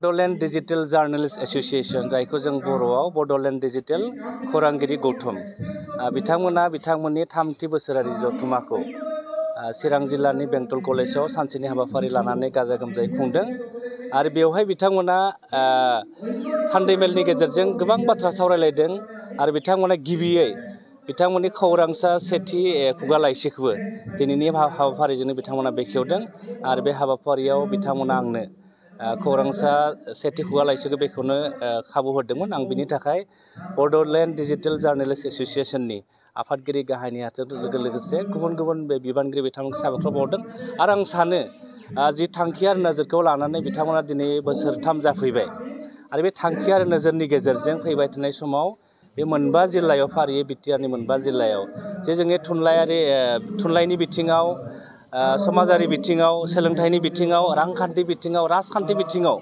Bodoland digital जार्नेलिस्ट association जायखौ जों बर'आव बड'लेण्ड डिजिटेल खौरांगिरि गौथुम बिथांमोना बिथांमोननि 3थि बोसोरारि जथुम्माखौ चिरां जिल्लानि बेंटल कलेजाव सानसेनि हाबाफारि लानानै गाजा गोमजायै खुंदों आरो बेवहाय बिथांमोना थान्दै मेलनि गेजेरजों गोबां बाथ्रा सावरायलायदों आरो बिथांमोना गिबियै बिथांमोननि खौरांसा सेथि खुगा लाइसिखौबो दिनैनि हाबाफारिजोंनो बिथांमोना बेखेवदों आरो बे हाबाफारियाव बिथांमोना आंनो खौरांसा सेथि खुगा लाइसिखौ बेखौनो खाबु होदोंमोन आं बिनि थाखाय बड'लेण्ड डिजिटेल जार्नेलिस्ट एस'सिएशननि आफादगिरि गाहाय नेहाथारि लोगोसे गुबुन गुबुन बिबानगिरि बिथांमोनखौ साबायखर बावदों आरो आं सानो जि थांखि आरो नोजोरखौ लानानै बिथांमोना दिनै बोसोरथाम जाफैबाय आरो बे थांखि आरो नोजोरनि गेजेरजों फैबाय थानाय समाव बे मोनबा जिल्लायाव फारियै बिटिआरनि मोनबा जिल्लायाव जे जोंनि थुनलाइनि बिथिङाव समाजारि बिथिङाव सोलोंथाइनि बिथिङाव रांखान्थि बिथिङाव राजखान्थि बिथिङाव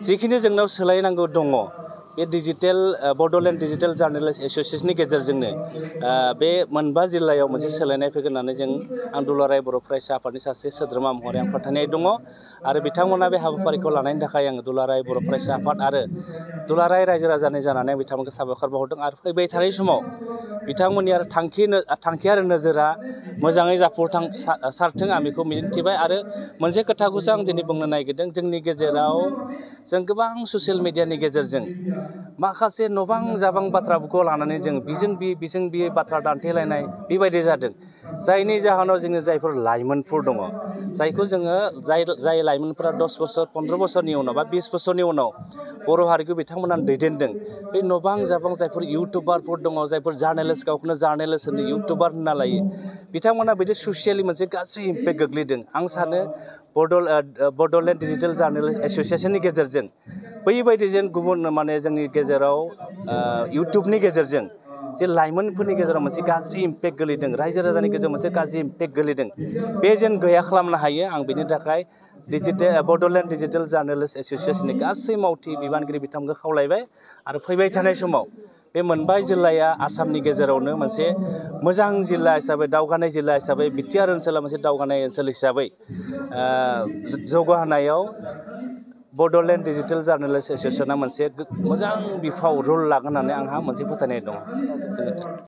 जिखिनि जोंनाव सोलायनांगौ दङ बे बड'लेण्ड डिजिटेल जार्नेलिस्ट एस'सिएशननि गेजेरजोंनो बे मोनबा जिल्लायाव मोनसे सोलायनाय फैगोन होननानै आं दुलाराय बर' फरायसा आफादनि सासे सोद्रोमा महरै आं फोथायनाय दङ आरो बिथांमोना बे हाबाफारिखौ लानायनि थाखाय आं दुलाराय बर' फरायसा आफाद आरो दुलाराय रायजो राजानि जानानै बिथांमोनखौ साबायखर बावहरदों आरो फैबाय थानाय समाव बिथांमोननि आरो थांखि आरो नोजोरा मोजाङै जाफुंसारथों आं बेखौ मिजिंथिबाय आरो मोनसे खोथाखौसो आं दिनै बुंनो नागिरदों जोंनि गेजेराव जों गोबां ससियेल मिडियानि गेजेरजों माखासे नबां जाबां बाथ्राफोरखौ लानानै जों बिजों बि बाथ्रा दान्थेलायनाय बेबायदि जादों जायनि जाहोनाव जोङो जायफोर लाइमोनफोर दङ जायखौ जोङो जाय लाइमोनफोरा 10 बोसोर 15 बोसोरनि उनाव बा 20 बोसोरनि उनाव बर' हारिखौ बिथांमोना दैदेनदों बे नबां जाबां जायफोर इउटुबारफोर दङ जायफोर जार्नेलिस्ट गावखौनो जार्नेलिस्ट होनो इउटुबार होनना लायो बिथांमोना बिदि ससियेलि मोनसे गाज्रि इम्पेक्ट गोग्लैदों आं सानो बड'लेण्ड डिजिटेल जार्नेलिस्ट एस'सिएशननि गेजेरजों बैबायदि जेन गुबुन जोंनि गेजेराव इउटुबनि गेजेरजों जे लाइमोनफोरनि गेजेराव मोनसे गाज्रि इम्पेक्ट गोलैदों रायजो राजानि गेजेराव मोनसे गाज्रि इम्पेक्ट गोलैदों बे जेन गैया खालामनो हायो आं बेनि थाखाय बड'लेण्ड डिजिटेल जार्नेलिस्ट एस'सिएशननि गासै मावथि बिबानगिरि बिथांमोनखौ खावलायबाय आरो फैबाय थानाय समाव बे मोनबा जिल्लाया आसामनि गेजेरावनो मोनसे मोजां जिल्ला हिसाबै दावगानाय जिल्ला हिसाबै बिटिआर ओनसोला मोनसे दावगानाय ओनसोल हिसाबै जौगाहोनायाव बड'लेण्ड डिजिटेल जार्नेलिस्ट एस'सिएशना मोनसे मोजां बिफाव रल लागोन होननानै आंहा मोनसे फोथायनाय दङ। गोजोन्थों।